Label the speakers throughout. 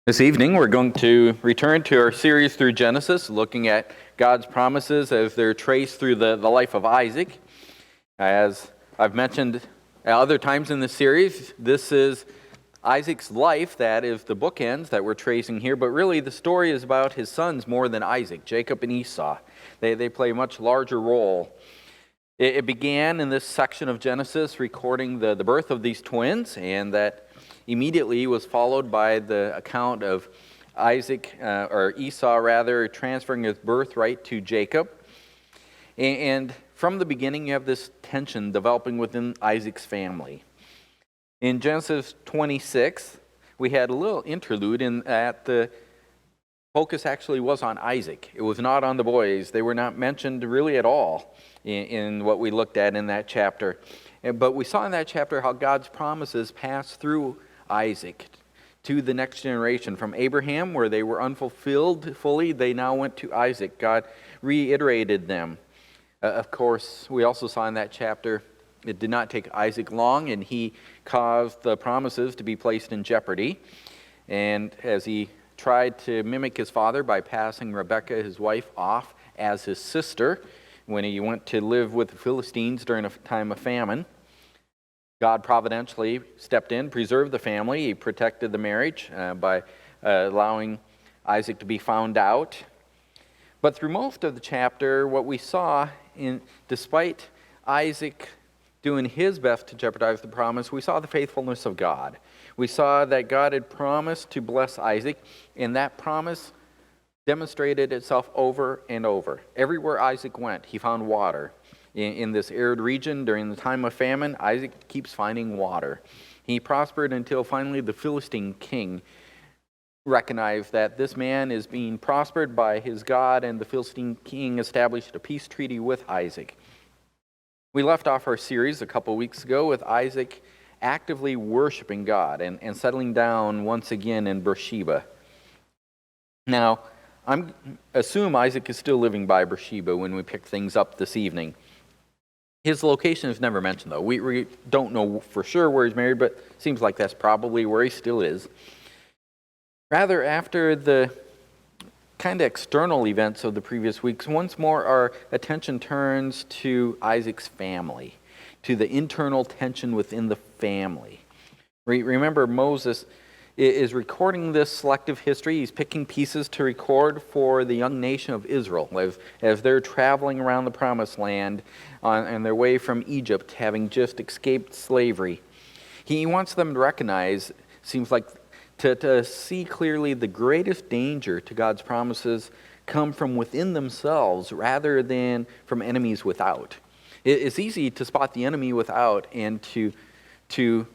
Speaker 1: This evening, we're going to return to our series through Genesis, looking at God's promises as they're traced through the life of Isaac. As I've mentioned at other times in this series, this is Isaac's life that is the bookends that we're tracing here, but really the story is about his sons more than Isaac, Jacob and Esau. They play a much larger role. It began in this section of Genesis recording the birth of these twins, and that immediately was followed by the account of Esau transferring his birthright to Jacob. And from the beginning, you have this tension developing within Isaac's family. In Genesis 26, we had a little interlude in that the focus actually was on Isaac. It was not on the boys. They were not mentioned really at all in what we looked at in that chapter. But we saw in that chapter how God's promises passed through Isaac to the next generation. From Abraham, where they were unfulfilled fully, they now went to Isaac. God reiterated them. Of course, we also saw in that chapter, it did not take Isaac long, and he caused the promises to be placed in jeopardy. And as he tried to mimic his father by passing Rebekah, his wife, off as his sister, when he went to live with the Philistines during a time of famine, God providentially stepped in, preserved the family. He protected the marriage by allowing Isaac to be found out. But through most of the chapter, what we saw, despite Isaac doing his best to jeopardize the promise, we saw the faithfulness of God. We saw that God had promised to bless Isaac, and that promise demonstrated itself over and over. Everywhere Isaac went, he found water. In this arid region during the time of famine, Isaac keeps finding water. He prospered until finally the Philistine king recognized that this man is being prospered by his God, and the Philistine king established a peace treaty with Isaac. We left off our series a couple weeks ago with Isaac actively worshiping God and settling down once again in Beersheba. Now, I assume Isaac is still living by Beersheba when we pick things up this evening. His location is never mentioned, though. We don't know for sure where he's married, but it seems like that's probably where he still is. Rather, after the kind of external events of the previous weeks, once more our attention turns to Isaac's family, to the internal tension within the family. Remember, Moses is recording this selective history. He's picking pieces to record for the young nation of Israel as they're traveling around the Promised Land on their way from Egypt, having just escaped slavery. He wants them to recognize, seems like, to see clearly the greatest danger to God's promises come from within themselves rather than from enemies without. It's easy to spot the enemy without and to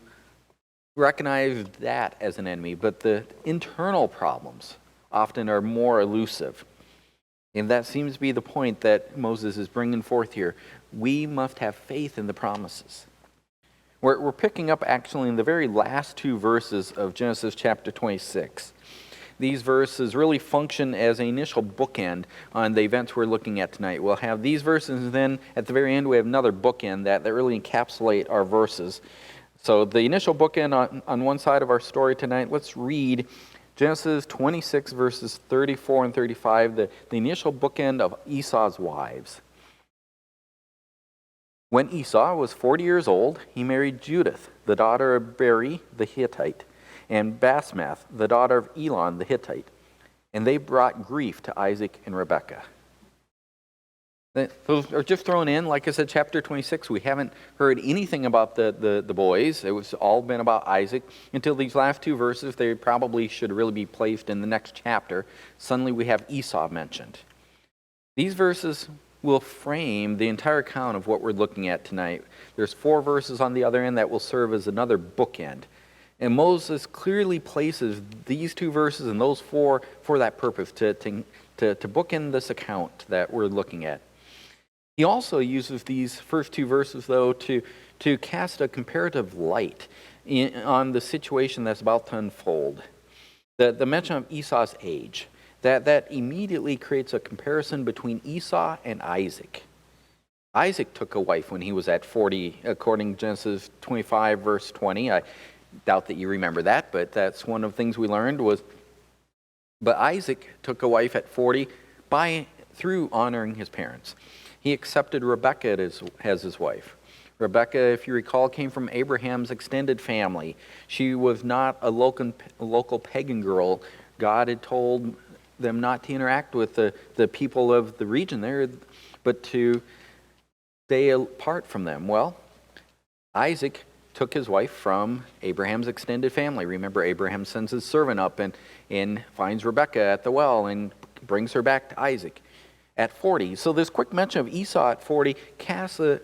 Speaker 1: recognize that as an enemy, but the internal problems often are more elusive. And that seems to be the point that Moses is bringing forth here. We must have faith in the promises. We're picking up actually in the very last two verses of Genesis chapter 26. These verses really function as an initial bookend on the events we're looking at tonight. We'll have these verses, and then at the very end we have another bookend that really encapsulate our verses. So the initial bookend on one side of our story tonight, let's read Genesis 26 verses 34 and 35, the initial bookend of Esau's wives. When Esau was 40 years old, he married Judith, the daughter of Beri the Hittite, and Basmath, the daughter of Elon the Hittite. And they brought grief to Isaac and Rebekah. Those are just thrown in. Like I said, chapter 26, we haven't heard anything about the boys. It was all been about Isaac until these last two verses. They probably should really be placed in the next chapter. Suddenly we have Esau mentioned. These verses will frame the entire account of what we're looking at tonight. There's 4 verses on the other end that will serve as another bookend. And Moses clearly places these two verses and those four for that purpose, to bookend this account that we're looking at. He also uses these first two verses, though, to cast a comparative light on the situation that's about to unfold. The mention of Esau's age, that immediately creates a comparison between Esau and Isaac. Isaac took a wife when he was at 40, according to Genesis 25, verse 20. I doubt that you remember that, but that's one of the things we learned was, but Isaac took a wife at 40 through honoring his parents. He accepted Rebekah as his wife. Rebekah, if you recall, came from Abraham's extended family. She was not a local pagan girl. God had told them not to interact with the people of the region there, but to stay apart from them. Well, Isaac took his wife from Abraham's extended family. Remember, Abraham sends his servant up and finds Rebekah at the well and brings her back to Isaac at 40. So this quick mention of Esau at 40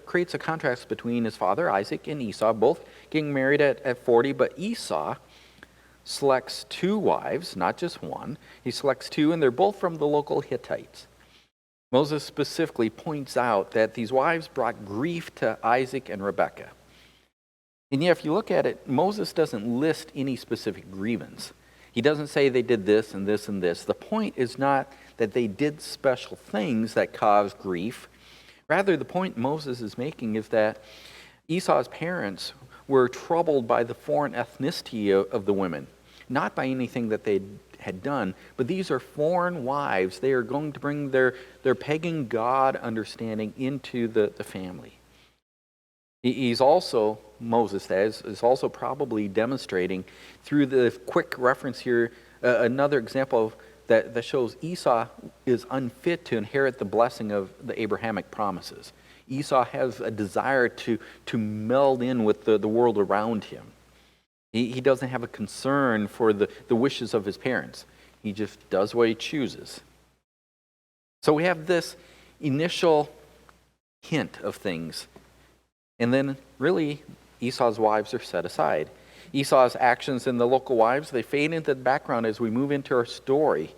Speaker 1: creates a contrast between his father, Isaac, and Esau, both getting married at 40, but Esau selects two wives, not just one. He selects two, and they're both from the local Hittites. Moses specifically points out that these wives brought grief to Isaac and Rebekah. And yet, if you look at it, Moses doesn't list any specific grievance. He doesn't say they did this and this and this. The point is not that they did special things that caused grief. Rather, the point Moses is making is that Esau's parents were troubled by the foreign ethnicity of the women, not by anything that they had done, but these are foreign wives. They are going to bring their pagan God understanding into the family. He's also, Moses says, is also probably demonstrating through the quick reference here another example of that shows Esau is unfit to inherit the blessing of the Abrahamic promises. Esau has a desire to meld in with the world around him. He doesn't have a concern for the wishes of his parents. He just does what he chooses. So we have this initial hint of things. And then really Esau's wives are set aside. Esau's actions and the local wives, they fade into the background as we move into our story.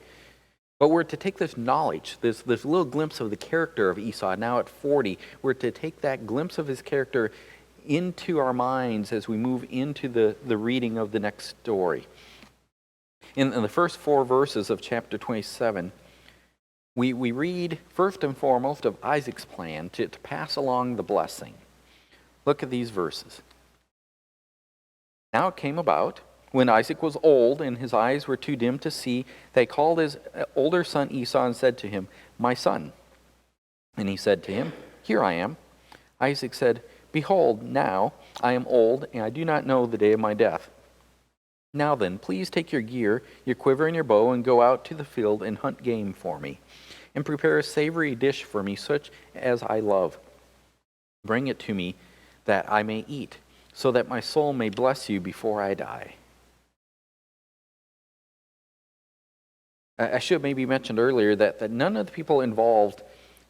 Speaker 1: But we're to take this knowledge, this little glimpse of the character of Esau now at 40, we're to take that glimpse of his character into our minds as we move into the reading of the next story. In the first 4 verses of chapter 27, we read first and foremost of Isaac's plan to pass along the blessing. Look at these verses. Now it came about, when Isaac was old and his eyes were too dim to see, they called his older son Esau and said to him, "My son." And he said to him, "Here I am." Isaac said, "Behold, now I am old, and I do not know the day of my death. Now then, please take your gear, your quiver, and your bow, and go out to the field and hunt game for me, and prepare a savory dish for me, such as I love. Bring it to me, that I may eat, so that my soul may bless you before I die." I should maybe mention earlier that none of the people involved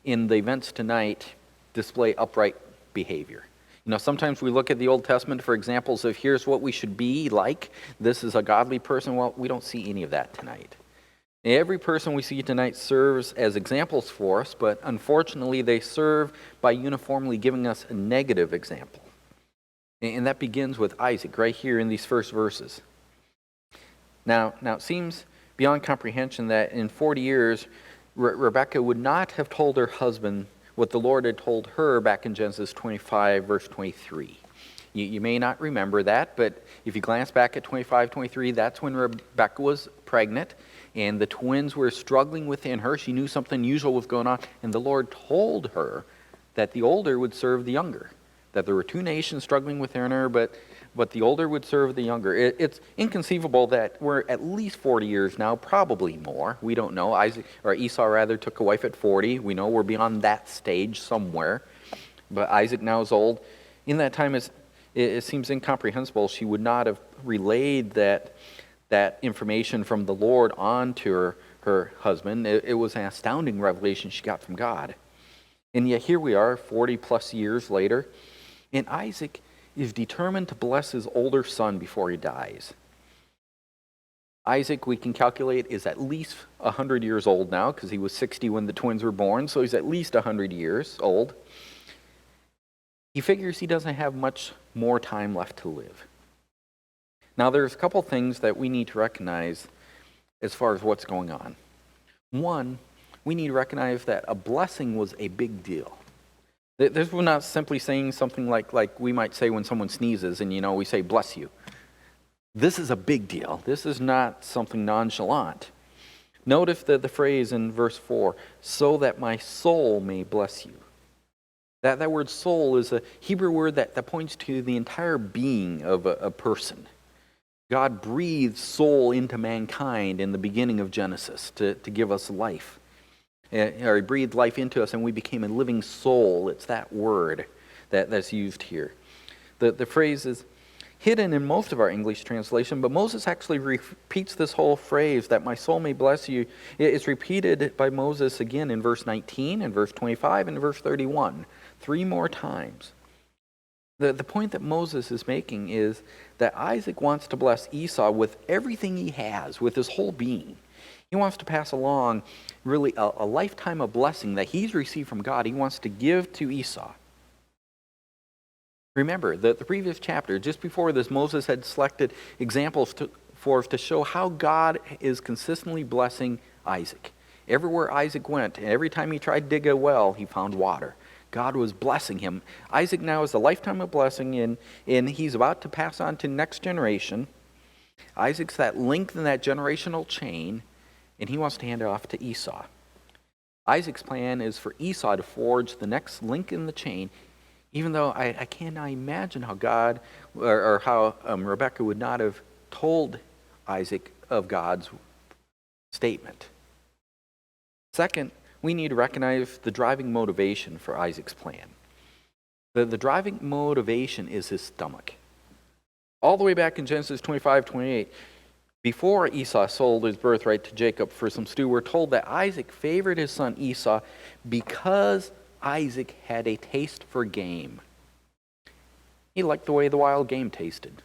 Speaker 1: in the events tonight display upright behavior. You know, sometimes we look at the Old Testament for examples of here's what we should be like. This is a godly person. Well, we don't see any of that tonight. Every person we see tonight serves as examples for us, but unfortunately they serve by uniformly giving us a negative example. And that begins with Isaac right here in these first verses. Now it seems beyond comprehension that in 40 years, Rebekah would not have told her husband what the Lord had told her back in Genesis 25, verse 23. You may not remember that, but if you glance back at 25-23, that's when Rebekah was pregnant, and the twins were struggling within her. She knew something unusual was going on, and the Lord told her that the older would serve the younger, that there were 2 nations struggling within her, but the older would serve the younger. It's inconceivable that we're at least 40 years now, probably more. We don't know. Esau took a wife at 40. We know we're beyond that stage somewhere. But Isaac now is old. In that time, it seems incomprehensible. She would not have relayed that information from the Lord on to her husband. It was an astounding revelation she got from God. And yet here we are, 40 plus years later, and Isaac is determined to bless his older son before he dies. Isaac, we can calculate, is at least 100 years old now, because he was 60 when the twins were born, so he's at least 100 years old. He figures he doesn't have much more time left to live. Now, there's a couple things that we need to recognize as far as what's going on. One, we need to recognize that a blessing was a big deal. This was not simply saying something like we might say when someone sneezes and, we say, bless you. This is a big deal. This is not something nonchalant. Notice the phrase in verse 4, so that my soul may bless you. That word soul is a Hebrew word that points to the entire being of a person. God breathed soul into mankind in the beginning of Genesis to give us life. He breathed life into us and we became a living soul. It's that word that's used here. The phrase is hidden in most of our English translation, but Moses actually repeats this whole phrase, that my soul may bless you. It's repeated by Moses again in verse 19, and verse 25, and verse 31, 3 more times. The point that Moses is making is that Isaac wants to bless Esau with everything he has, with his whole being. He wants to pass along really a lifetime of blessing that he's received from God. He wants to give to Esau. Remember, the previous chapter, just before this, Moses had selected examples for us to show how God is consistently blessing Isaac. Everywhere Isaac went, every time he tried to dig a well, he found water. God was blessing him. Isaac now is a lifetime of blessing, and he's about to pass on to the next generation. Isaac's that link in that generational chain, and he wants to hand it off to Esau. Isaac's plan is for Esau to forge the next link in the chain, even though I cannot imagine how God or how Rebekah would not have told Isaac of God's statement. Second, we need to recognize the driving motivation for Isaac's plan. The driving motivation is his stomach. All the way back in Genesis 25-28, before Esau sold his birthright to Jacob for some stew, we're told that Isaac favored his son Esau because Isaac had a taste for game. He liked the way the wild game tasted.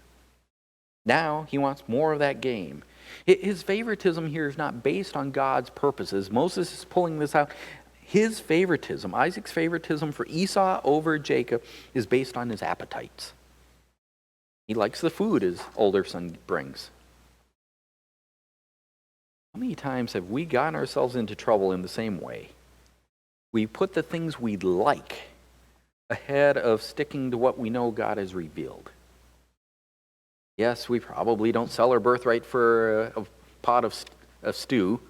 Speaker 1: Now he wants more of that game. His favoritism here is not based on God's purposes. Moses is pulling this out. His favoritism, Isaac's favoritism for Esau over Jacob, is based on his appetites. He likes the food his older son brings. How many times have we gotten ourselves into trouble in the same way? We put the things we like ahead of sticking to what we know God has revealed. Yes, we probably don't sell our birthright for a pot of stew,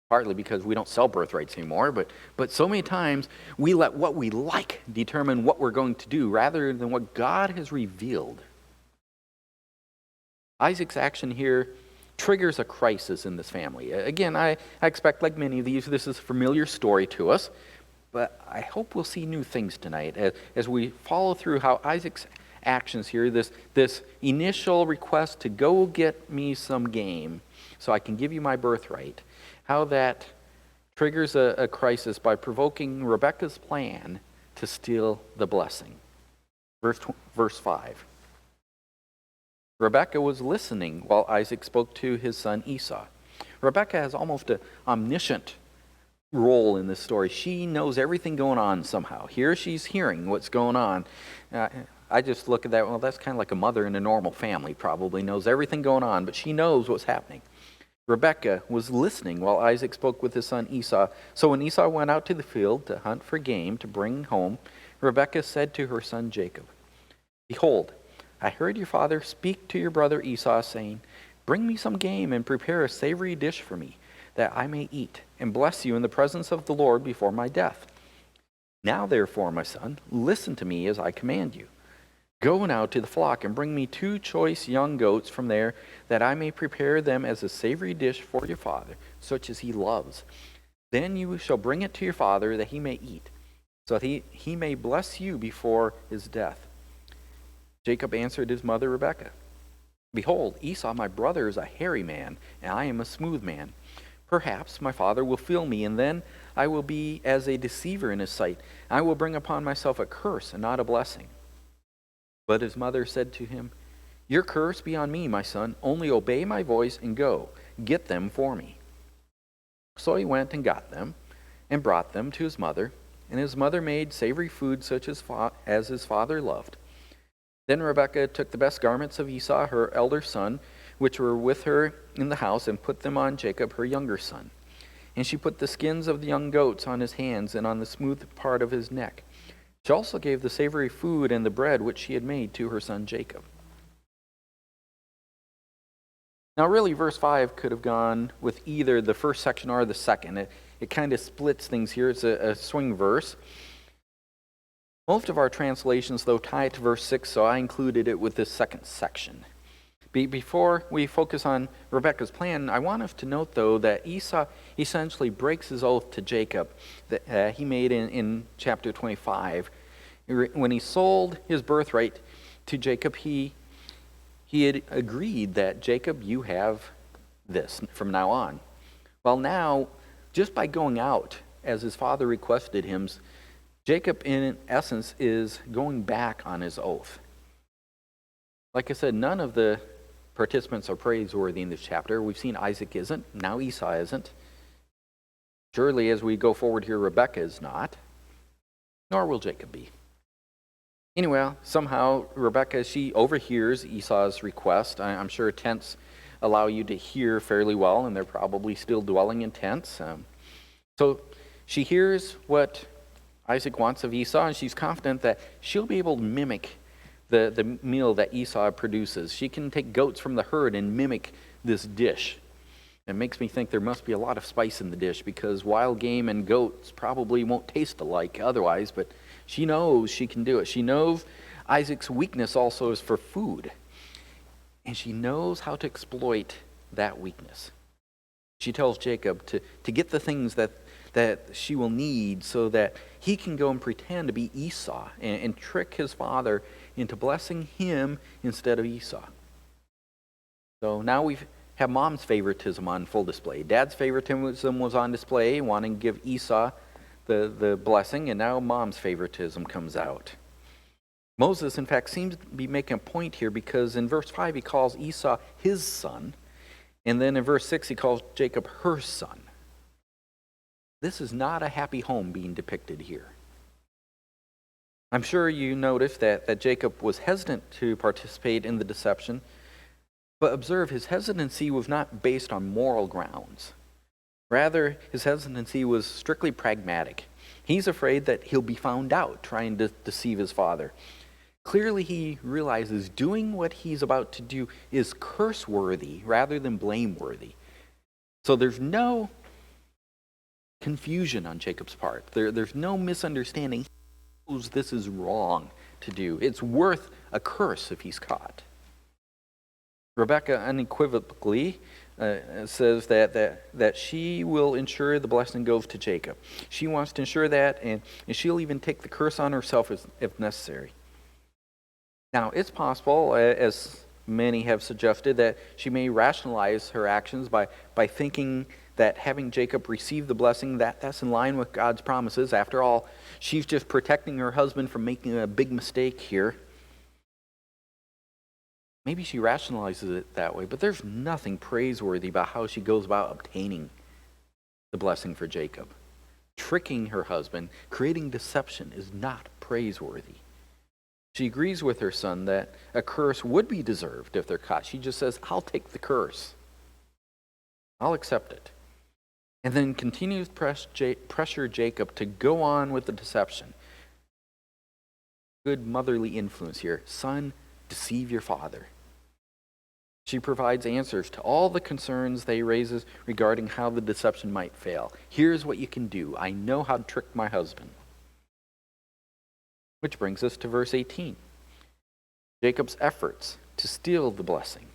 Speaker 1: partly because we don't sell birthrights anymore, but so many times we let what we like determine what we're going to do rather than what God has revealed. Isaac's action here triggers a crisis in this family. Again, I expect, like many of these, this is a familiar story to us, but I hope we'll see new things tonight as we follow through how Isaac's actions here, this initial request to go get me some game so I can give you my birthright, how that triggers a crisis by provoking Rebekah's plan to steal the blessing. Verse 5. Rebekah was listening while Isaac spoke to his son Esau. Rebekah has almost an omniscient role in this story. She knows everything going on somehow. Here she's hearing what's going on. I just look at that, well, that's kind of like a mother in a normal family, probably knows everything going on, but she knows what's happening. Rebekah was listening while Isaac spoke with his son Esau. So when Esau went out to the field to hunt for game to bring home, Rebekah said to her son Jacob, "Behold, I heard your father speak to your brother Esau, saying, 'Bring me some game and prepare a savory dish for me, that I may eat and bless you in the presence of the Lord before my death. Now therefore, my son, listen to me as I command you. Go now to the flock and bring me 2 choice young goats from there, that I may prepare them as a savory dish for your father, such as he loves. Then you shall bring it to your father, that he may eat, so that he may bless you before his death.' Jacob answered his mother Rebekah, 'Behold, Esau my brother is a hairy man, and I am a smooth man. Perhaps my father will feel me, and then I will be as a deceiver in his sight. I will bring upon myself a curse and not a blessing.' But his mother said to him, "Your curse be on me, my son. Only obey my voice and go. Get them for me." So he went and got them and brought them to his mother. And his mother made savory food such as his father loved. Then Rebekah took the best garments of Esau, her elder son, which were with her in the house, and put them on Jacob, her younger son. And she put the skins of the young goats on his hands and on the smooth part of his neck. She also gave the savory food and the bread which she had made to her son Jacob. Now really, verse 5 could have gone with either the first section or the second. It kind of splits things here. It's a swing verse. Most of our translations, though, tie it to verse 6, so I included it with this second section. Before we focus on Rebekah's plan, I want us to note, though, that Esau essentially breaks his oath to Jacob that he made in chapter 25. When he sold his birthright to Jacob, he had agreed that, Jacob, you have this from now on. Well, now, just by going out, as his father requested him, Jacob, in essence, is going back on his oath. Like I said, none of the participants are praiseworthy in this chapter. We've seen Isaac isn't, now Esau isn't. Surely, as we go forward here, Rebekah is not, nor will Jacob be. Anyway, somehow Rebekah, she overhears Esau's request. I'm sure tents allow you to hear fairly well, and they're probably still dwelling in tents. So she hears what Isaac wants of Esau, and she's confident that she'll be able to mimic the meal that Esau produces. She can take goats from the herd and mimic this dish. It makes me think there must be a lot of spice in the dish, because wild game and goats probably won't taste alike otherwise, but she knows she can do it. She knows Isaac's weakness also is for food, and she knows how to exploit that weakness. She tells Jacob to get the things that she will need so that he can go and pretend to be Esau and trick his father into blessing him instead of Esau. So now we have mom's favoritism on full display. Dad's favoritism was on display, wanting to give Esau the blessing, and now mom's favoritism comes out. Moses, in fact, seems to be making a point here, because in verse 5 he calls Esau his son, and then in verse 6 he calls Jacob her son. This is not a happy home being depicted here. I'm sure you noticed that Jacob was hesitant to participate in the deception, but observe, his hesitancy was not based on moral grounds. Rather, his hesitancy was strictly pragmatic. He's afraid that he'll be found out trying to deceive his father. Clearly, he realizes doing what he's about to do is curse-worthy rather than blameworthy. So there's no confusion on Jacob's part. There's no misunderstanding. He knows this is wrong to do. It's worth a curse if he's caught. Rebekah unequivocally says that she will ensure the blessing goes to Jacob. She wants to ensure that, and she'll even take the curse on herself if necessary. Now, it's possible, as many have suggested, that she may rationalize her actions by thinking that having Jacob receive the blessing, that's in line with God's promises. After all, she's just protecting her husband from making a big mistake here. Maybe she rationalizes it that way, but there's nothing praiseworthy about how she goes about obtaining the blessing for Jacob. Tricking her husband, creating deception is not praiseworthy. She agrees with her son that a curse would be deserved if they're caught. She just says, I'll take the curse. I'll accept it. And then continues to pressure Jacob to go on with the deception. Good motherly influence here. Son, deceive your father. She provides answers to all the concerns they raises regarding how the deception might fail. Here's what you can do. I know how to trick my husband. Which brings us to verse 18. Jacob's efforts to steal the blessing.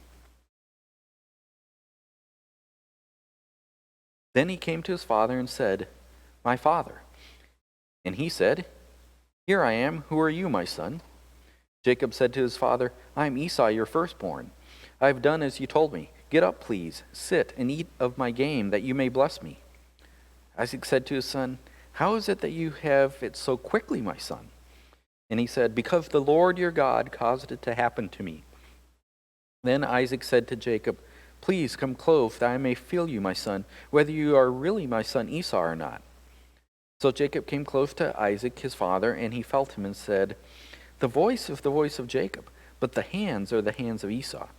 Speaker 1: Then he came to his father and said, My father. And he said, Here I am. Who are you, my son? Jacob said to his father, I am Esau, your firstborn. I have done as you told me. Get up, please. Sit and eat of my game, that you may bless me. Isaac said to his son, How is it that you have it so quickly, my son? And he said, "Because the Lord your God caused it to happen to me." Then Isaac said to Jacob, "Please come close, that I may feel you, my son, whether you are really my son Esau or not." So Jacob came close to Isaac, his father, and he felt him and said, "The voice is the voice of Jacob, but the hands are the hands of Esau."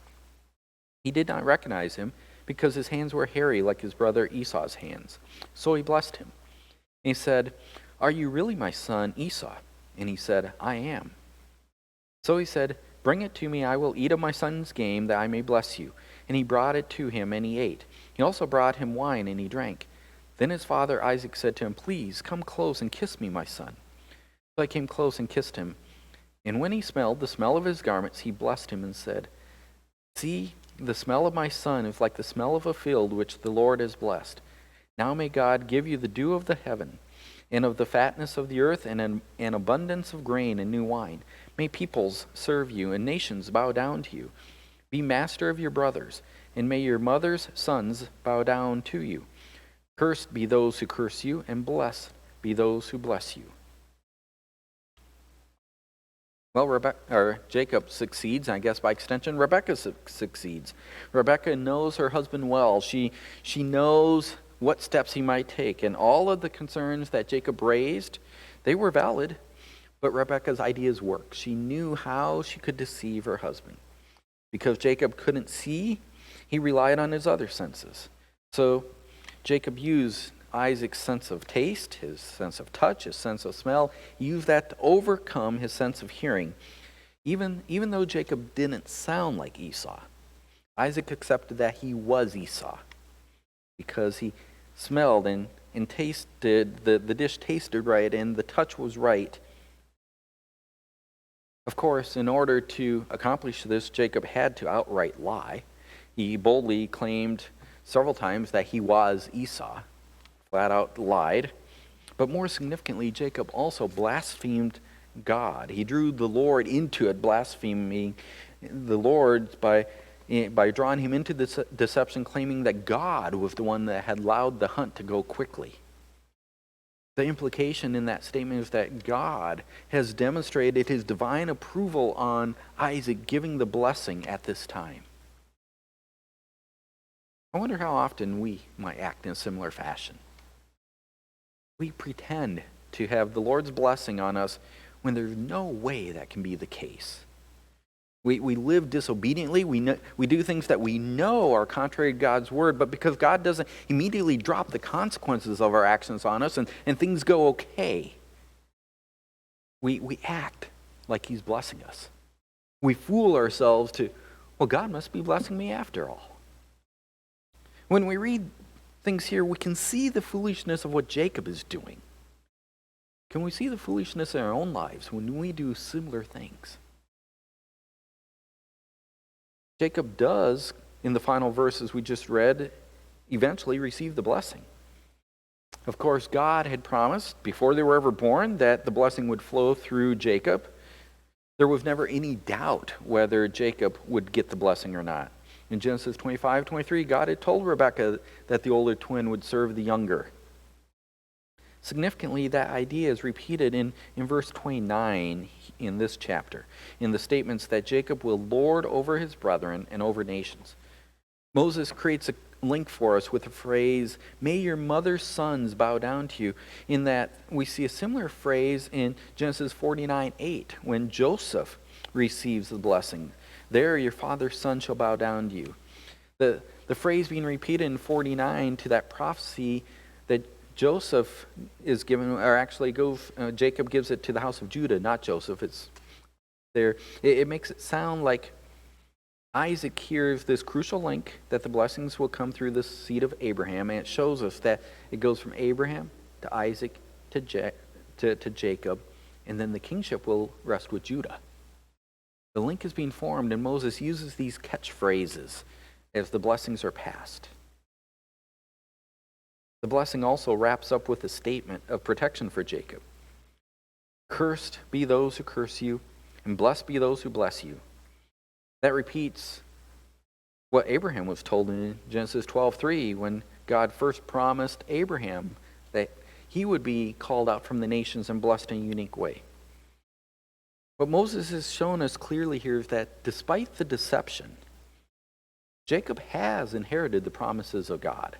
Speaker 1: He did not recognize him, because his hands were hairy like his brother Esau's hands. So he blessed him. And he said, "Are you really my son Esau?" And he said, "I am." So he said, "Bring it to me, I will eat of my son's game, that I may bless you." And he brought it to him, and he ate. He also brought him wine, and he drank. Then his father Isaac said to him, "Please come close and kiss me, my son." So I came close and kissed him. And when he smelled the smell of his garments, he blessed him and said, "See, the smell of my son is like the smell of a field which the Lord has blessed. Now may God give you the dew of the heaven, and of the fatness of the earth, and an abundance of grain and new wine. May peoples serve you, and nations bow down to you. Be master of your brothers, and may your mother's sons bow down to you. Cursed be those who curse you, and blessed be those who bless you." Well, Jacob succeeds, and I guess by extension, Rebekah succeeds. Rebekah knows her husband well. She knows what steps he might take, and all of the concerns that Jacob raised, they were valid, but Rebekah's ideas worked. She knew how she could deceive her husband. Because Jacob couldn't see, he relied on his other senses. So Jacob used Isaac's sense of taste, his sense of touch, his sense of smell. He used that to overcome his sense of hearing. Even though Jacob didn't sound like Esau, Isaac accepted that he was Esau because he smelled and tasted, the dish tasted right, and the touch was right. Of course, in order to accomplish this, Jacob had to outright lie. He boldly claimed several times that he was Esau, flat out lied. But more significantly, Jacob also blasphemed God. He drew the Lord into it, blaspheming the Lord by drawing him into this deception, claiming that God was the one that had allowed the hunt to go quickly. The implication in that statement is that God has demonstrated his divine approval on Isaac giving the blessing at this time. I wonder how often we might act in a similar fashion. We pretend to have the Lord's blessing on us when there's no way that can be the case. We live disobediently. We do things that we know are contrary to God's word, but because God doesn't immediately drop the consequences of our actions on us and things go okay, we act like he's blessing us. We fool ourselves to, well, God must be blessing me after all. When we read things here, we can see the foolishness of what Jacob is doing. Can we see the foolishness in our own lives when we do similar things? Jacob does, in the final verses we just read, eventually receive the blessing. Of course, God had promised before they were ever born that the blessing would flow through Jacob. There was never any doubt whether Jacob would get the blessing or not. In Genesis 25:23, God had told Rebekah that the older twin would serve the younger. Significantly, that idea is repeated in verse 29 in this chapter, in the statements that Jacob will lord over his brethren and over nations. Moses creates a link for us with the phrase, "May your mother's sons bow down to you," in that we see a similar phrase in Genesis 49:8 when Joseph receives the blessing. "There your father's son shall bow down to you." The phrase being repeated in 49 to that prophecy that Joseph is given, or actually Jacob gives it to the house of Judah, not Joseph. It's there. It makes it sound like Isaac hears this crucial link that the blessings will come through the seed of Abraham, and it shows us that it goes from Abraham to Isaac to Jacob, and then the kingship will rest with Judah. The link is being formed, and Moses uses these catchphrases as the blessings are passed. The blessing also wraps up with a statement of protection for Jacob. "Cursed be those who curse you, and blessed be those who bless you." That repeats what Abraham was told in Genesis 12:3 when God first promised Abraham that he would be called out from the nations and blessed in a unique way. What Moses has shown us clearly here is that despite the deception, Jacob has inherited the promises of God.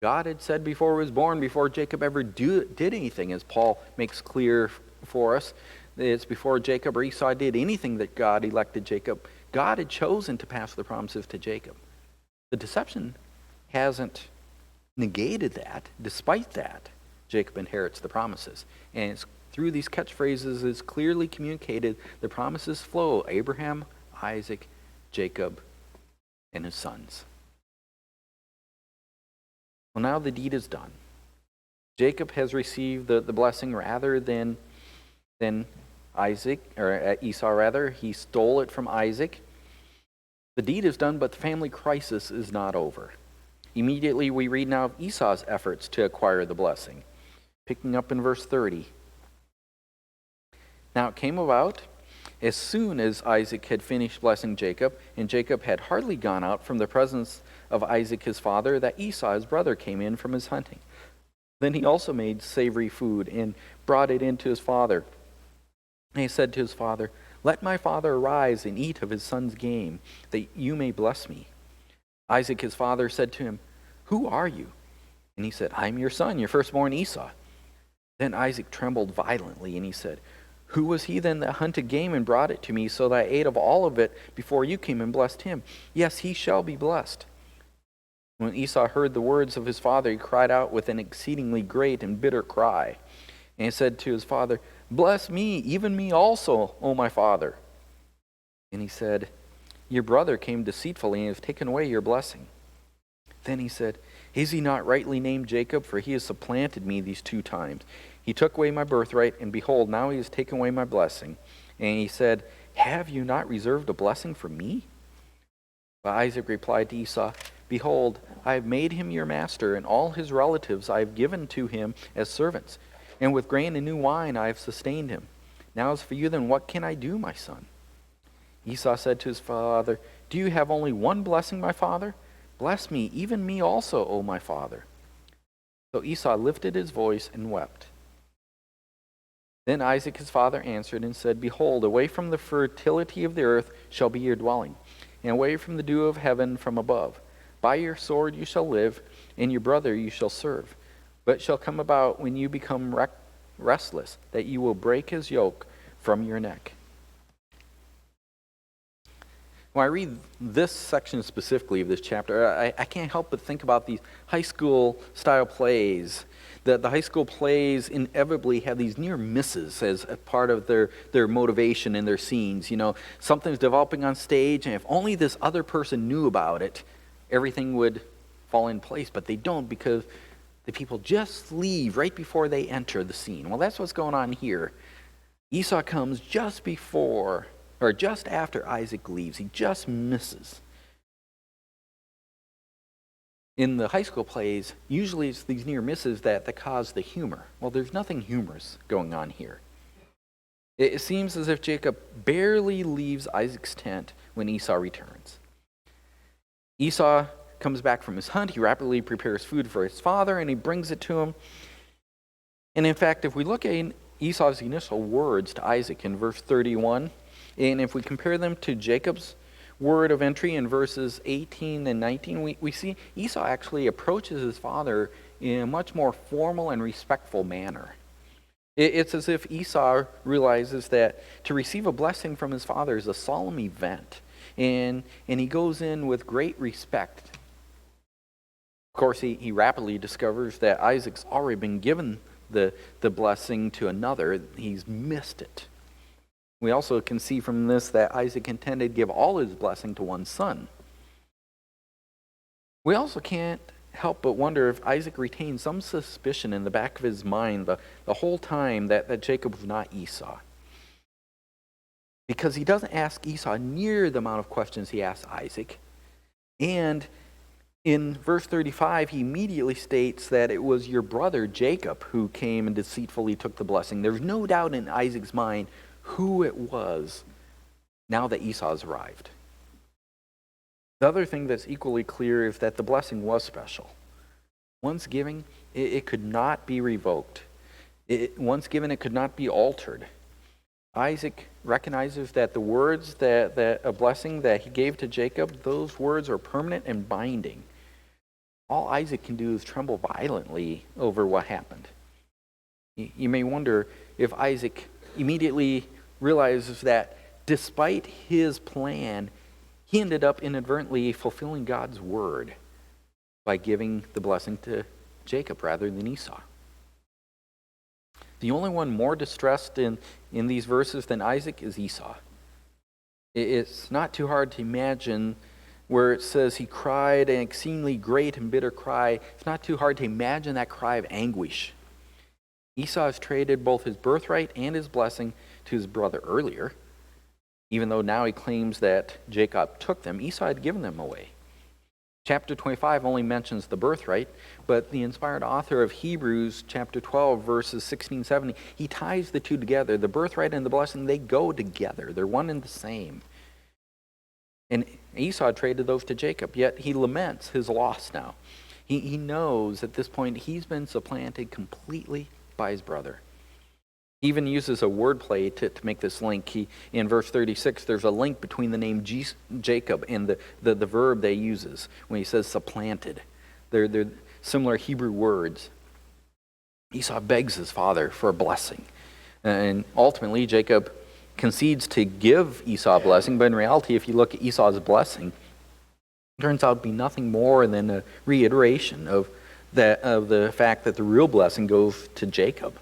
Speaker 1: God had said before he was born, before Jacob ever did anything, as Paul makes clear for us, it's before Jacob or Esau did anything that God elected Jacob. God had chosen to pass the promises to Jacob. The deception hasn't negated that. Despite that, Jacob inherits the promises. And it's through these catchphrases is clearly communicated the promises flow Abraham, Isaac, Jacob, and his sons. Well, now the deed is done. Jacob has received the blessing rather than Isaac, or Esau rather. He stole it from Isaac. The deed is done, but the family crisis is not over. Immediately we read now of Esau's efforts to acquire the blessing. Picking up in verse 30. Now it came about, as soon as Isaac had finished blessing Jacob, and Jacob had hardly gone out from the presence of Isaac his father, that Esau his brother came in from his hunting. Then he also made savory food and brought it in to his father. And he said to his father, "Let my father arise and eat of his son's game, that you may bless me." Isaac his father said to him, "Who are you?" And he said, "I am your son, your firstborn Esau." Then Isaac trembled violently, and he said, "Who was he then that hunted game and brought it to me, so that I ate of all of it before you came and blessed him? Yes, he shall be blessed." When Esau heard the words of his father, he cried out with an exceedingly great and bitter cry. And he said to his father, "Bless me, even me also, O my father." And he said, "Your brother came deceitfully and has taken away your blessing." Then he said, "Is he not rightly named Jacob? For he has supplanted me these 2 times. He took away my birthright, and behold, now he has taken away my blessing." And he said, "Have you not reserved a blessing for me?" But Isaac replied to Esau, "Behold, I have made him your master, and all his relatives I have given to him as servants. And with grain and new wine I have sustained him. Now as for you, then what can I do, my son?" Esau said to his father, "Do you have only one blessing, my father? Bless me, even me also, O my father." So Esau lifted his voice and wept. Then Isaac his father answered and said, "Behold, away from the fertility of the earth shall be your dwelling, and away from the dew of heaven from above. By your sword you shall live, and your brother you shall serve. But it shall come about when you become restless, that you will break his yoke from your neck." When I read this section specifically of this chapter, I can't help but think about these high school style plays. The high school plays inevitably have these near misses as a part of their motivation in their scenes. You know, something's developing on stage, and if only this other person knew about it, everything would fall in place. But they don't, because the people just leave right before they enter the scene. Well, that's what's going on here. Esau comes just before, or just after Isaac leaves. He just misses. In the high school plays, usually it's these near misses that cause the humor. Well, there's nothing humorous going on here. It seems as if Jacob barely leaves Isaac's tent when Esau returns. Esau comes back from his hunt. He rapidly prepares food for his father, and he brings it to him. And in fact, if we look at Esau's initial words to Isaac in verse 31, and if we compare them to Jacob's word of entry in verses 18 and 19, we see Esau actually approaches his father in a much more formal and respectful manner. It's as if Esau realizes that to receive a blessing from his father is a solemn event, and he goes in with great respect. Of course, he rapidly discovers that Isaac's already been given the blessing to another. He's missed it. We also can see from this that Isaac intended to give all his blessing to one son. We also can't help but wonder if Isaac retained some suspicion in the back of his mind the whole time that Jacob was not Esau. Because he doesn't ask Esau near the amount of questions he asked Isaac. And in verse 35, he immediately states that it was your brother Jacob who came and deceitfully took the blessing. There's no doubt in Isaac's mind who it was now that Esau has arrived. The other thing that's equally clear is that the blessing was special. Once given, it could not be revoked. Once given, it could not be altered. Isaac recognizes that the words that a blessing that he gave to Jacob, those words are permanent and binding. All Isaac can do is tremble violently over what happened. You may wonder if Isaac immediately realizes that despite his plan, he ended up inadvertently fulfilling God's word by giving the blessing to Jacob rather than Esau. The only one more distressed in these verses than Isaac is Esau. It's not too hard to imagine where it says he cried an exceedingly great and bitter cry. It's not too hard to imagine that cry of anguish. Esau has traded both his birthright and his blessing to his brother earlier. Even though now he claims that Jacob took them, Esau had given them away. Chapter 25 only mentions the birthright, but the inspired author of Hebrews chapter 12, verses 16, 17, he ties the two together. The birthright and the blessing, they go together. They're one and the same. And Esau traded those to Jacob, yet he laments his loss now. He knows at this point he's been supplanted completely by his brother. He even uses a wordplay to make this link. In verse 36, there's a link between the name Jacob and the verb that he uses when he says supplanted. They're similar Hebrew words. Esau begs his father for a blessing. And ultimately, Jacob concedes to give Esau a blessing, but in reality, if you look at Esau's blessing, it turns out to be nothing more than a reiteration of the fact that the real blessing goes to Jacob.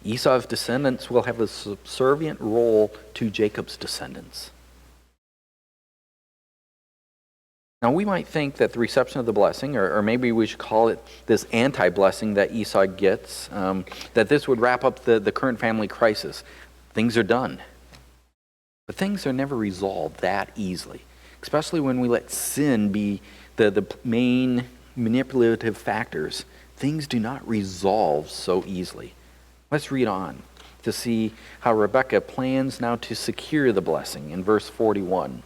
Speaker 1: Esau's descendants will have a subservient role to Jacob's descendants. Now, we might think that the reception of the blessing, or maybe we should call it this anti-blessing that Esau gets, that this would wrap up the current family crisis. Things are done. But things are never resolved that easily, especially when we let sin be the main manipulative factors. Things do not resolve so easily. Let's read on to see how Rebekah plans now to secure the blessing in verse 41.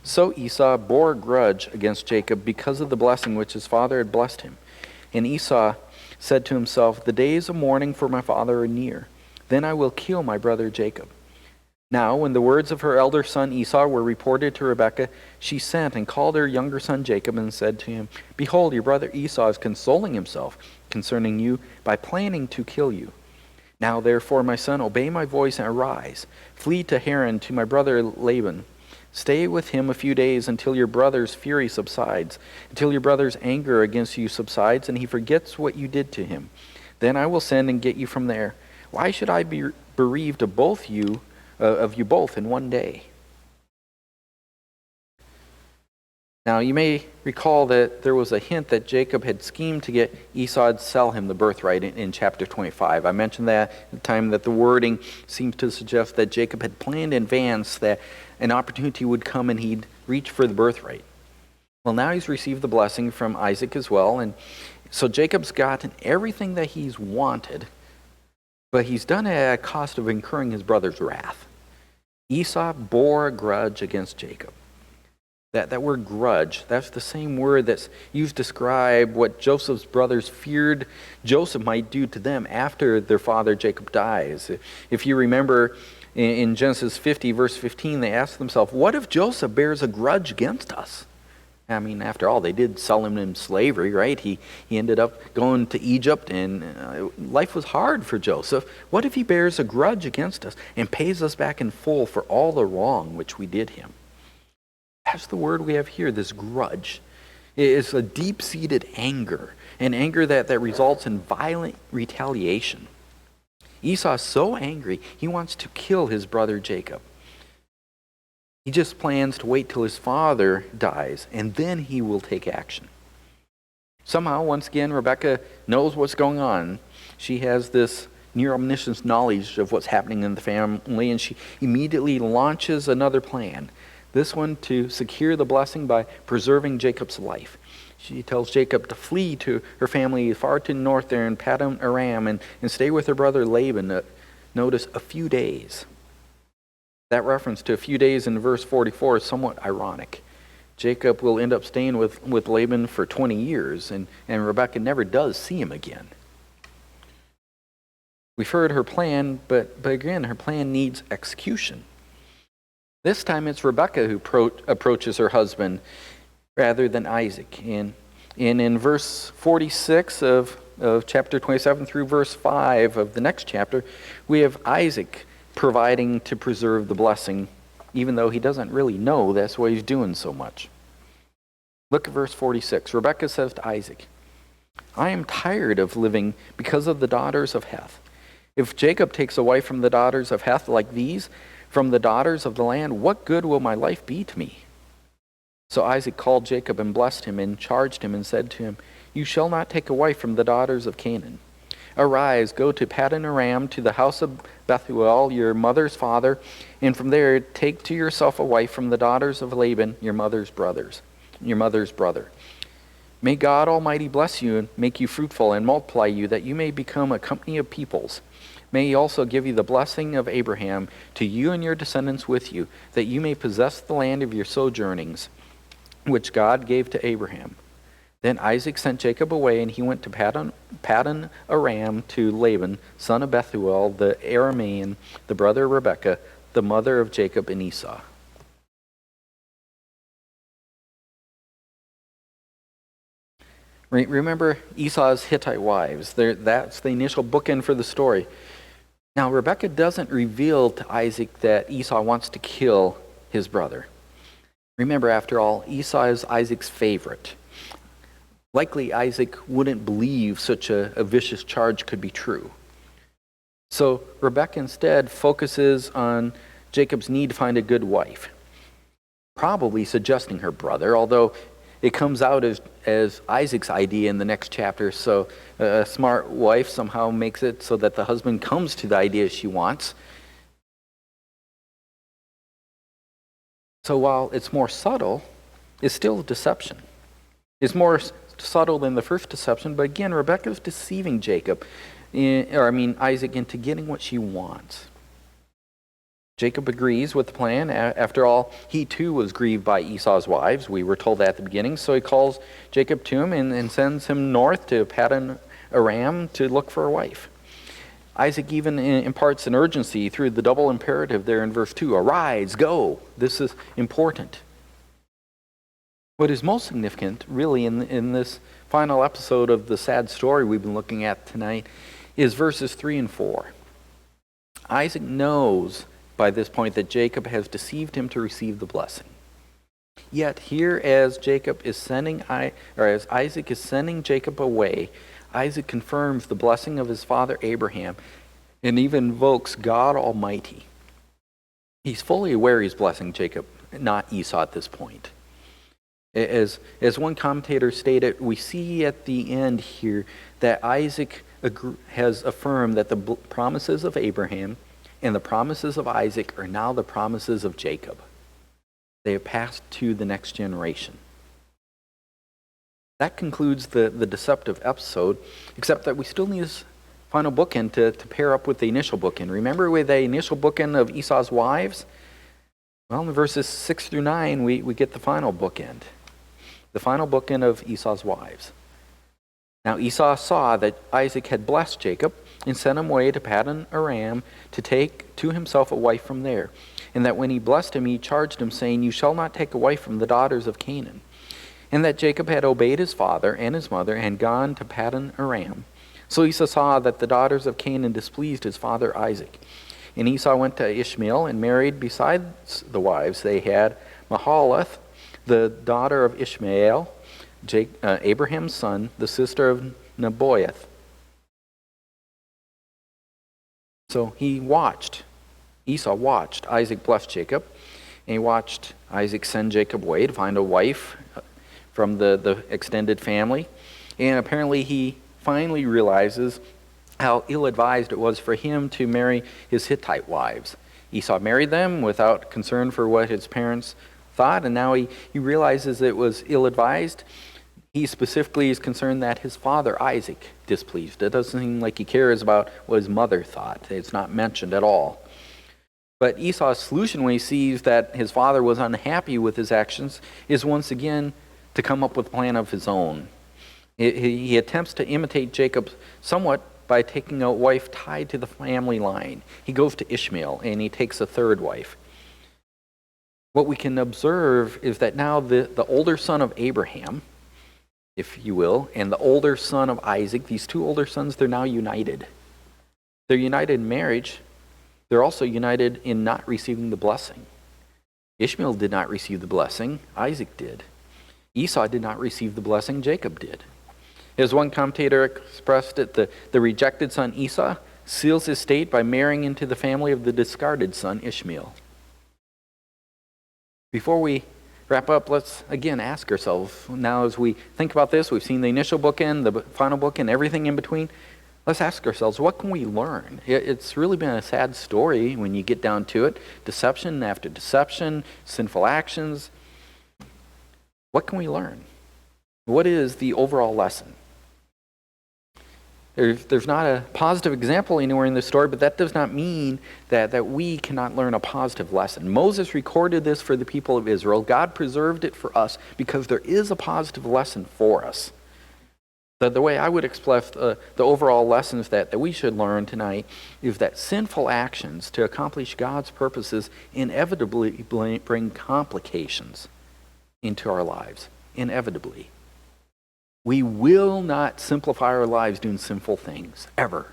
Speaker 1: So Esau bore a grudge against Jacob because of the blessing which his father had blessed him. And Esau said to himself, "The days of mourning for my father are near. Then I will kill my brother Jacob." Now, when the words of her elder son Esau were reported to Rebekah, she sent and called her younger son Jacob and said to him, "Behold, your brother Esau is consoling himself concerning you by planning to kill you. Now, therefore, my son, obey my voice and arise. Flee to Haran to my brother Laban. Stay with him a few days until your brother's fury subsides, until your brother's anger against you subsides, and he forgets what you did to him. Then I will send and get you from there. Why should I be bereaved of you both in one day?" Now, you may recall that there was a hint that Jacob had schemed to get Esau to sell him the birthright in chapter 25. I mentioned that at the time that the wording seems to suggest that Jacob had planned in advance that an opportunity would come and he'd reach for the birthright. Well, now he's received the blessing from Isaac as well, and so Jacob's gotten everything that he's wanted, but he's done it at a cost of incurring his brother's wrath. Esau bore a grudge against Jacob. That word grudge, that's the same word that's used to describe what Joseph's brothers feared Joseph might do to them after their father Jacob dies. If you remember in Genesis 50, verse 15, they asked themselves, what if Joseph bears a grudge against us? I mean, after all, they did sell him in slavery, right? He ended up going to Egypt, and life was hard for Joseph. What if he bears a grudge against us and pays us back in full for all the wrong which we did him? That's the word we have here, this grudge. It is a deep-seated anger, an anger that results in violent retaliation. Esau is so angry, he wants to kill his brother Jacob. He just plans to wait till his father dies, and then he will take action. Somehow, once again, Rebekah knows what's going on. She has this near-omniscience knowledge of what's happening in the family, and she immediately launches another plan. This one to secure the blessing by preserving Jacob's life. She tells Jacob to flee to her family far to the north there in Paddan Aram and stay with her brother Laban. Notice a few days. That reference to a few days in verse 44 is somewhat ironic. Jacob will end up staying with Laban for 20 years, and Rebekah never does see him again. We've heard her plan, but again, her plan needs execution. This time it's Rebekah who approaches her husband rather than Isaac. And in verse 46 of chapter 27 through verse 5 of the next chapter, we have Isaac providing to preserve the blessing, even though he doesn't really know that's why he's doing so much. Look at verse 46. Rebekah says to Isaac, I am tired of living because of the daughters of Heth. If Jacob takes a wife from the daughters of Heth like these, from the daughters of the land, what good will my life be to me? So Isaac called Jacob and blessed him and charged him and said to him, You shall not take a wife from the daughters of Canaan. Arise, go to Paddan Aram, to the house of Bethuel, your mother's father, and from there take to yourself a wife from the daughters of Laban, your mother's brother. May God Almighty bless you and make you fruitful and multiply you, that you may become a company of peoples. May he also give you the blessing of Abraham to you and your descendants with you, that you may possess the land of your sojournings, which God gave to Abraham. Then Isaac sent Jacob away, and he went to Paddan Aram to Laban, son of Bethuel, the Aramean, the brother of Rebekah, the mother of Jacob and Esau. Remember Esau's Hittite wives. That's the initial bookend for the story. Now, Rebekah doesn't reveal to Isaac that Esau wants to kill his brother. Remember, after all, Esau is Isaac's favorite. Likely, Isaac wouldn't believe such a vicious charge could be true. So, Rebekah instead focuses on Jacob's need to find a good wife, probably suggesting her brother, although it comes out as Isaac's idea in the next chapter, so a smart wife somehow makes it so that the husband comes to the idea she wants. So while it's more subtle, it's still deception. It's more subtle than the first deception, but again, Rebekah's deceiving Isaac into getting what she wants. Jacob agrees with the plan. After all, he too was grieved by Esau's wives. We were told that at the beginning. So he calls Jacob to him and sends him north to Paddan Aram to look for a wife. Isaac even imparts an urgency through the double imperative there in verse 2. Arise, go. This is important. What is most significant, really, in this final episode of the sad story we've been looking at tonight is verses 3 and 4. Isaac knows by this point that Jacob has deceived him to receive the blessing. Yet here, as Isaac is sending Jacob away, Isaac confirms the blessing of his father Abraham and even invokes God Almighty. He's fully aware he's blessing Jacob, not Esau at this point. As one commentator stated, we see at the end here that Isaac has affirmed that the promises of Abraham and the promises of Isaac are now the promises of Jacob. They have passed to the next generation. That concludes the deceptive episode, except that we still need this final bookend to pair up with the initial bookend. Remember with the initial bookend of Esau's wives? Well, in verses 6 through 9, we get the final bookend. The final bookend of Esau's wives. Now Esau saw that Isaac had blessed Jacob and sent him away to Paddan Aram to take to himself a wife from there. And that when he blessed him, he charged him, saying, You shall not take a wife from the daughters of Canaan. And that Jacob had obeyed his father and his mother and gone to Paddan Aram. So Esau saw that the daughters of Canaan displeased his father Isaac. And Esau went to Ishmael and married besides the wives they had Mahalath, the daughter of Ishmael, Abraham's son, the sister of Nebaioth. So Esau watched Isaac bless Jacob, and he watched Isaac send Jacob away to find a wife from the extended family. And apparently he finally realizes how ill-advised it was for him to marry his Hittite wives. Esau married them without concern for what his parents thought, and now he realizes it was ill-advised. He specifically is concerned that his father Isaac displeased. It doesn't seem like he cares about what his mother thought. It's not mentioned at all. But Esau's solution when he sees that his father was unhappy with his actions is once again to come up with a plan of his own. He attempts to imitate Jacob's somewhat by taking a wife tied to the family line. He goes to Ishmael and he takes a third wife. What we can observe is that now the older son of Abraham, if you will, and the older son of Isaac, these two older sons, they're now united. They're united in marriage. They're also united in not receiving the blessing. Ishmael did not receive the blessing. Isaac did. Esau did not receive the blessing. Jacob did. As one commentator expressed it, the rejected son Esau seals his state by marrying into the family of the discarded son Ishmael. Before we wrap up, let's again ask ourselves, now as we think about this, we've seen the initial bookend, the final bookend, everything in between. Let's ask ourselves, what can we learn? It's really been a sad story when you get down to it. Deception after deception, sinful actions. What can we learn? What is the overall lesson? There's not a positive example anywhere in this story, but that does not mean that we cannot learn a positive lesson. Moses recorded this for the people of Israel. God preserved it for us because there is a positive lesson for us. The way I would express the overall lessons that we should learn tonight is that sinful actions to accomplish God's purposes inevitably bring complications into our lives. Inevitably. We will not simplify our lives doing sinful things, ever.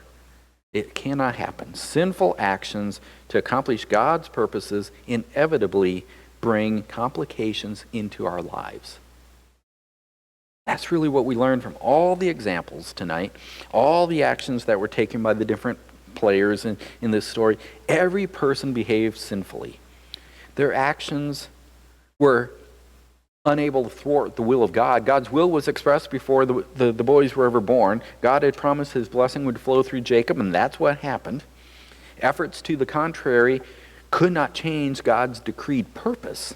Speaker 1: It cannot happen. Sinful actions to accomplish God's purposes inevitably bring complications into our lives. That's really what we learned from all the examples tonight, all the actions that were taken by the different players in this story. Every person behaved sinfully. Their actions were unable to thwart the will of God. God's will was expressed before the boys were ever born. God had promised his blessing would flow through Jacob, and that's what happened. Efforts to the contrary could not change God's decreed purpose.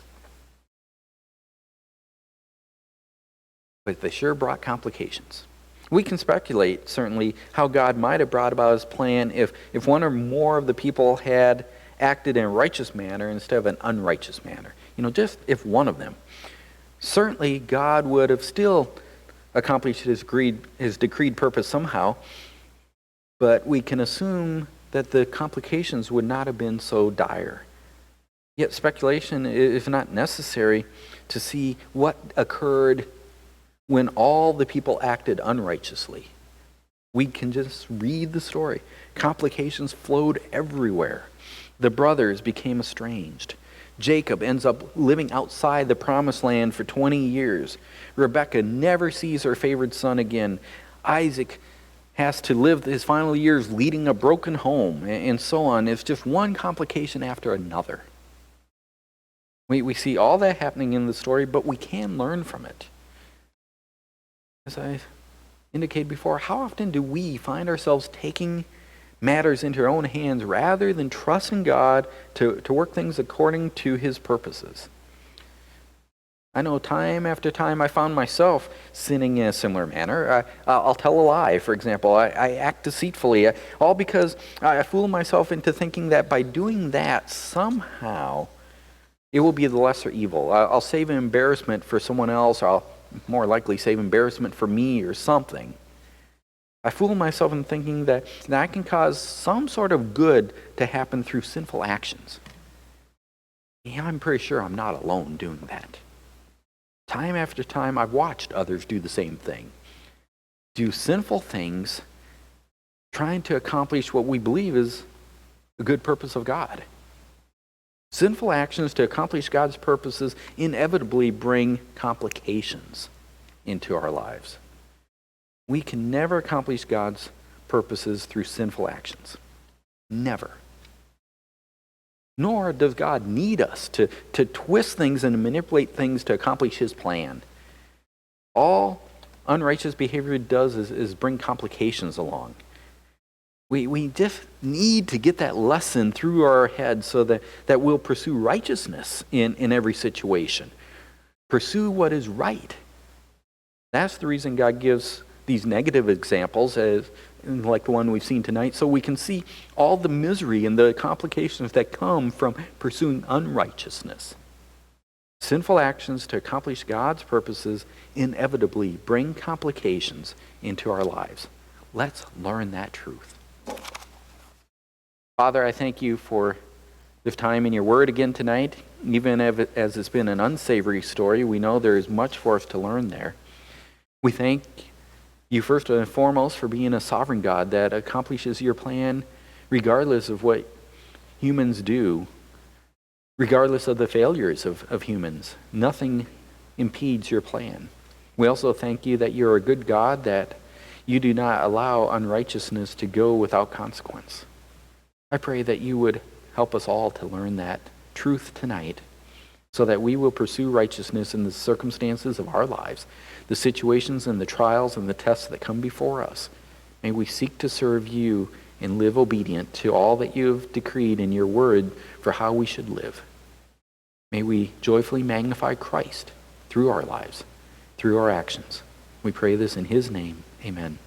Speaker 1: But they sure brought complications. We can speculate, certainly, how God might have brought about his plan if one or more of the people had acted in a righteous manner instead of an unrighteous manner. Just if one of them. Certainly, God would have still accomplished his decreed purpose somehow, but we can assume that the complications would not have been so dire. Yet speculation is not necessary to see what occurred when all the people acted unrighteously. We can just read the story. Complications flowed everywhere. The brothers became estranged. Jacob ends up living outside the promised land for 20 years. Rebekah never sees her favored son again. Isaac has to live his final years leading a broken home, and so on. It's just one complication after another. We see all that happening in the story, but we can learn from it. As I indicated before, how often do we find ourselves taking matters into our own hands rather than trusting God to work things according to his purposes? I know time after time I found myself sinning in a similar manner. I'll tell a lie, for example. I act deceitfully, all because I fool myself into thinking that by doing that, somehow it will be the lesser evil. I'll save an embarrassment for someone else, or I'll more likely save embarrassment for me or something. I fool myself in thinking that I can cause some sort of good to happen through sinful actions. Yeah, I'm pretty sure I'm not alone doing that. Time after time, I've watched others do the same thing. Do sinful things trying to accomplish what we believe is the good purpose of God. Sinful actions to accomplish God's purposes inevitably bring complications into our lives. We can never accomplish God's purposes through sinful actions. Never. Nor does God need us to twist things and to manipulate things to accomplish his plan. All unrighteous behavior does is bring complications along. We just need to get that lesson through our head so that we'll pursue righteousness in every situation. Pursue what is right. That's the reason God gives these negative examples, like the one we've seen tonight, so we can see all the misery and the complications that come from pursuing unrighteousness. Sinful actions to accomplish God's purposes inevitably bring complications into our lives. Let's learn that truth. Father, I thank you for this time in your word again tonight. Even as it's been an unsavory story, we know there is much for us to learn there. We thank you first and foremost for being a sovereign God that accomplishes your plan regardless of what humans do, regardless of the failures of humans. Nothing impedes your plan. We also thank you that you're a good God, that you do not allow unrighteousness to go without consequence. I pray that you would help us all to learn that truth tonight so that we will pursue righteousness in the circumstances of our lives, the situations and the trials and the tests that come before us. May we seek to serve you and live obedient to all that you have decreed in your word for how we should live. May we joyfully magnify Christ through our lives, through our actions. We pray this in his name. Amen.